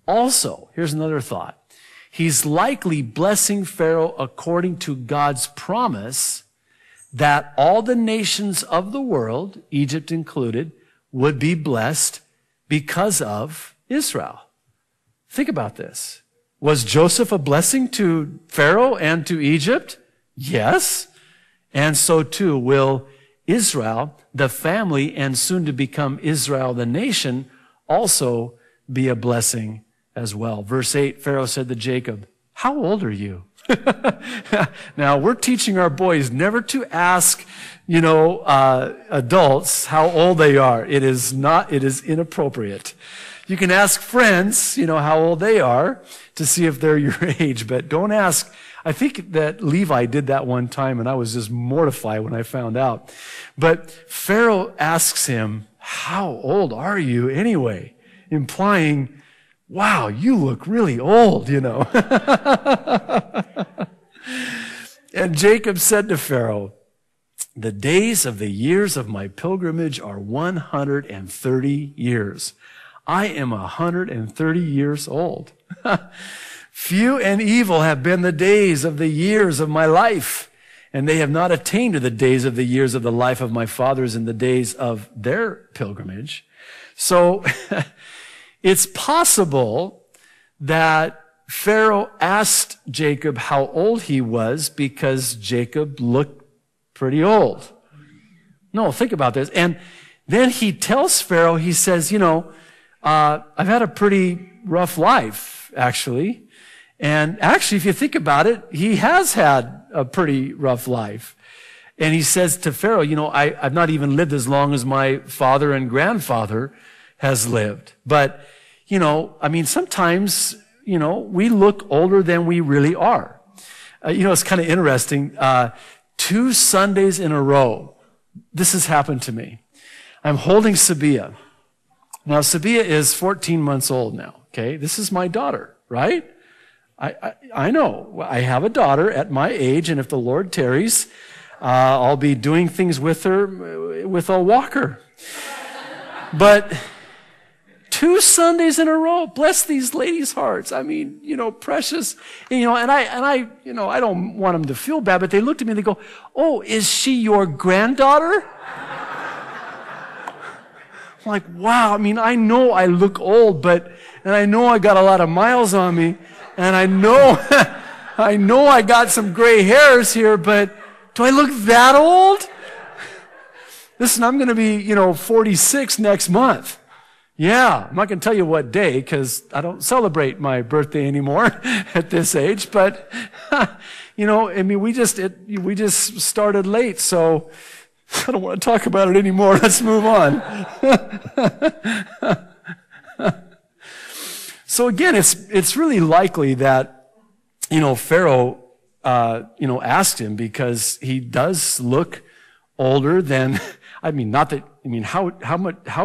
Also, here's another thought. He's likely blessing Pharaoh according to God's promise that all the nations of the world, Egypt included, would be blessed because of Israel. Think about this. Was Joseph a blessing to Pharaoh and to Egypt? Yes. And so too will Israel, the family, and soon to become Israel, the nation, also be a blessing as well. Verse 8, Pharaoh said to Jacob, "How old are you?" Now, we're teaching our boys never to ask, adults how old they are. It is inappropriate. You can ask friends, how old they are to see if they're your age, but don't ask. I think that Levi did that one time, and I was just mortified when I found out. But Pharaoh asks him, "How old are you anyway?" Implying, wow, you look really old, And Jacob said to Pharaoh, "The days of the years of my pilgrimage are 130 years. I am 130 years old. Few and evil have been the days of the years of my life, and they have not attained to the days of the years of the life of my fathers in the days of their pilgrimage." So it's possible that Pharaoh asked Jacob how old he was because Jacob looked pretty old. No, think about this. And then he tells Pharaoh, he says, I've had a pretty rough life, actually. And actually, if you think about it, he has had a pretty rough life. And he says to Pharaoh, I've not even lived as long as my father and grandfather has lived. But, sometimes, we look older than we really are. It's kind of interesting. 2 Sundays in a row, this has happened to me. I'm holding Sabia. Now, Sabia is 14 months old now, okay? This is my daughter, right? I know. I have a daughter at my age, and if the Lord tarries, I'll be doing things with her with a walker. But 2 Sundays in a row, bless these ladies' hearts. I mean, precious. And I don't want them to feel bad, but they looked at me and they go, "Oh, is she your granddaughter?" I'm like, wow. I know I look old, and I know I got a lot of miles on me, and I know I got some gray hairs here, but do I look that old? Listen, I'm going to be, 46 next month. Yeah, I'm not going to tell you what day because I don't celebrate my birthday anymore at this age. But we just started late, so I don't want to talk about it anymore. Let's move on. So again, it's really likely that Pharaoh asked him because he does look older than. How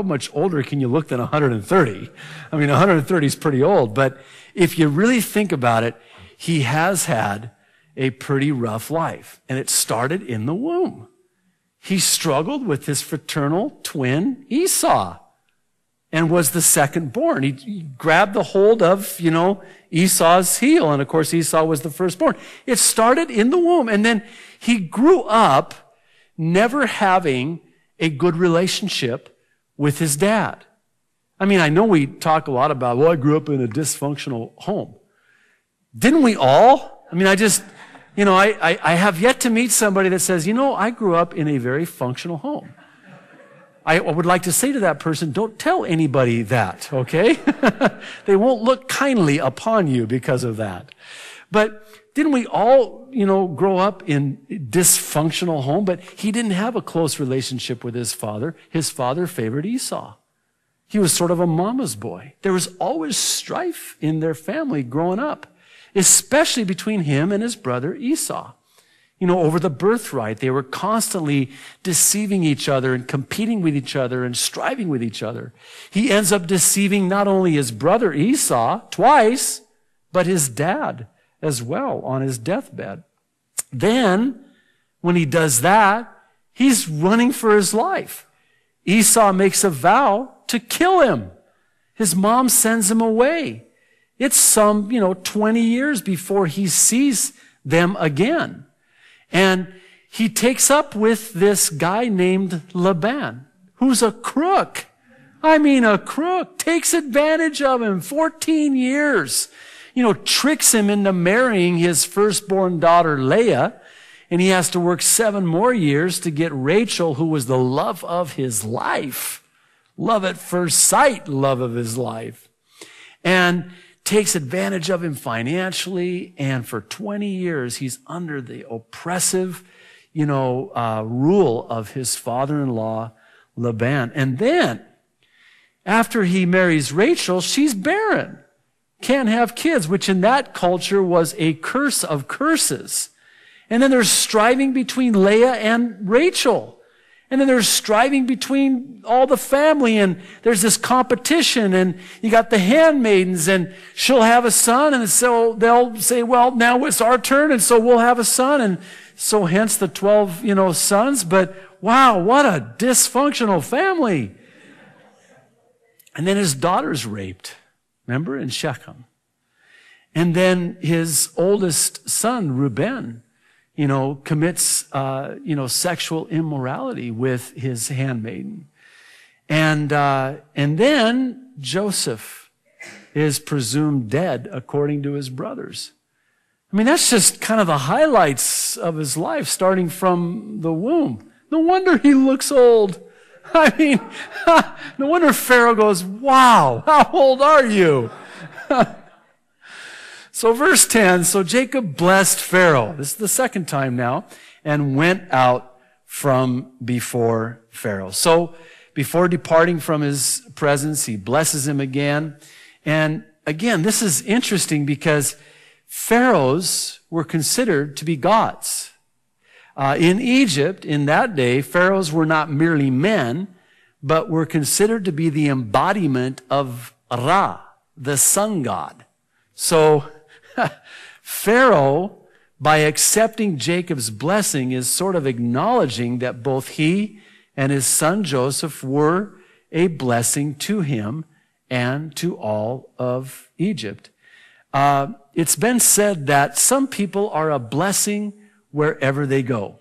much older can you look than 130? 130 is pretty old, but if you really think about it, he has had a pretty rough life, and it started in the womb. He struggled with his fraternal twin, Esau, and was the second born. He grabbed the hold of, Esau's heel, and of course Esau was the firstborn. It started in the womb, and then he grew up never having a good relationship with his dad. I know we talk a lot about, I grew up in a dysfunctional home. Didn't we all? I have yet to meet somebody that says, I grew up in a very functional home. I would like to say to that person, don't tell anybody that, okay? They won't look kindly upon you because of that. But didn't we all, grow up in dysfunctional home? But he didn't have a close relationship with his father. His father favored Esau. He was sort of a mama's boy. There was always strife in their family growing up, especially between him and his brother Esau. Over the birthright, they were constantly deceiving each other and competing with each other and striving with each other. He ends up deceiving not only his brother Esau twice, but his dad as well on his deathbed. Then, when he does that, he's running for his life. Esau makes a vow to kill him. His mom sends him away. It's some, 20 years before he sees them again. And he takes up with this guy named Laban, who's a crook. A crook. Takes advantage of him. 14 years. Tricks him into marrying his firstborn daughter, Leah. And he has to work 7 more years to get Rachel, who was the love of his life. Love at first sight, love of his life. And takes advantage of him financially. And for 20 years, he's under the oppressive, rule of his father-in-law, Laban. And then, after he marries Rachel, she's barren. Can't have kids, which in that culture was a curse of curses. And then there's striving between Leah and Rachel. And then there's striving between all the family, and there's this competition, and you got the handmaidens, and she'll have a son, and so they'll say, well, now it's our turn, and so we'll have a son, and so hence the 12, sons. But wow, what a dysfunctional family. And then his daughter's raped, remember, in Shechem. And then his oldest son, Reuben, commits, sexual immorality with his handmaiden. And then Joseph is presumed dead according to his brothers. That's just kind of the highlights of his life, starting from the womb. No wonder he looks old. No wonder Pharaoh goes, wow, how old are you? So verse 10, so Jacob blessed Pharaoh. This is the second time now, and went out from before Pharaoh. So before departing from his presence, he blesses him again. And again, this is interesting because pharaohs were considered to be gods. In Egypt, in that day, pharaohs were not merely men, but were considered to be the embodiment of Ra, the sun god. So Pharaoh, by accepting Jacob's blessing, is sort of acknowledging that both he and his son Joseph were a blessing to him and to all of Egypt. It's been said that some people are a blessing wherever they go.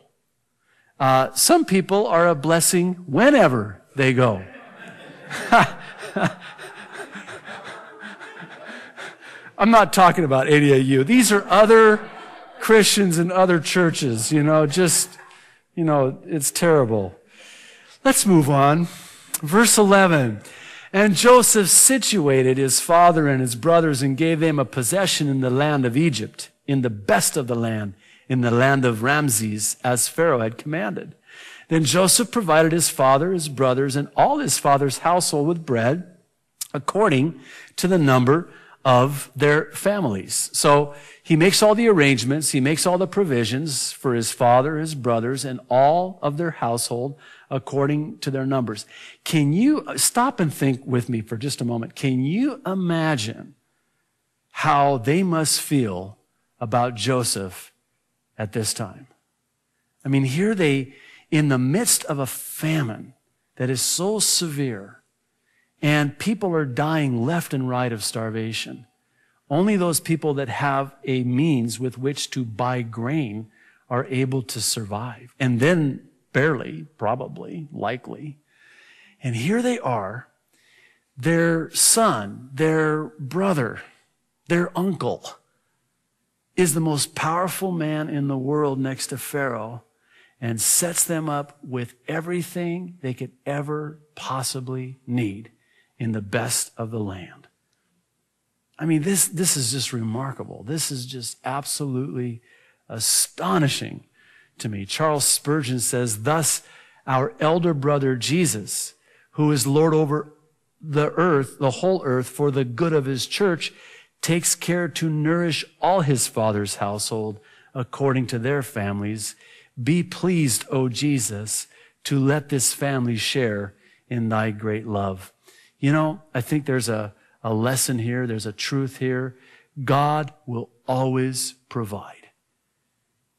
Some people are a blessing whenever they go. I'm not talking about any of you. These are other Christians in other churches, it's terrible. Let's move on. Verse 11. And Joseph situated his father and his brothers and gave them a possession in the land of Egypt, in the best of the land, in the land of Ramses, as Pharaoh had commanded. Then Joseph provided his father, his brothers, and all his father's household with bread, according to the number of their families. So he makes all the arrangements, he makes all the provisions for his father, his brothers, and all of their household according to their numbers. Can you stop and think with me for just a moment? Can you imagine how they must feel about Joseph at this time? Here they, in the midst of a famine that is so severe, and people are dying left and right of starvation. Only those people that have a means with which to buy grain are able to survive. And then barely, probably, likely. And here they are, their son, their brother, their uncle is the most powerful man in the world next to Pharaoh, and sets them up with everything they could ever possibly need in the best of the land. This is just remarkable. This is just absolutely astonishing to me. Charles Spurgeon says, thus our elder brother Jesus, who is Lord over the earth, the whole earth, for the good of his church, takes care to nourish all his father's household according to their families. Be pleased, O Jesus, to let this family share in thy great love. I think there's a lesson here. There's a truth here. God will always provide.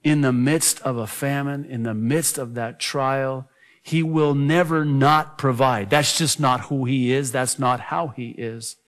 In the midst of a famine, in the midst of that trial, he will never not provide. That's just not who he is. That's not how he is.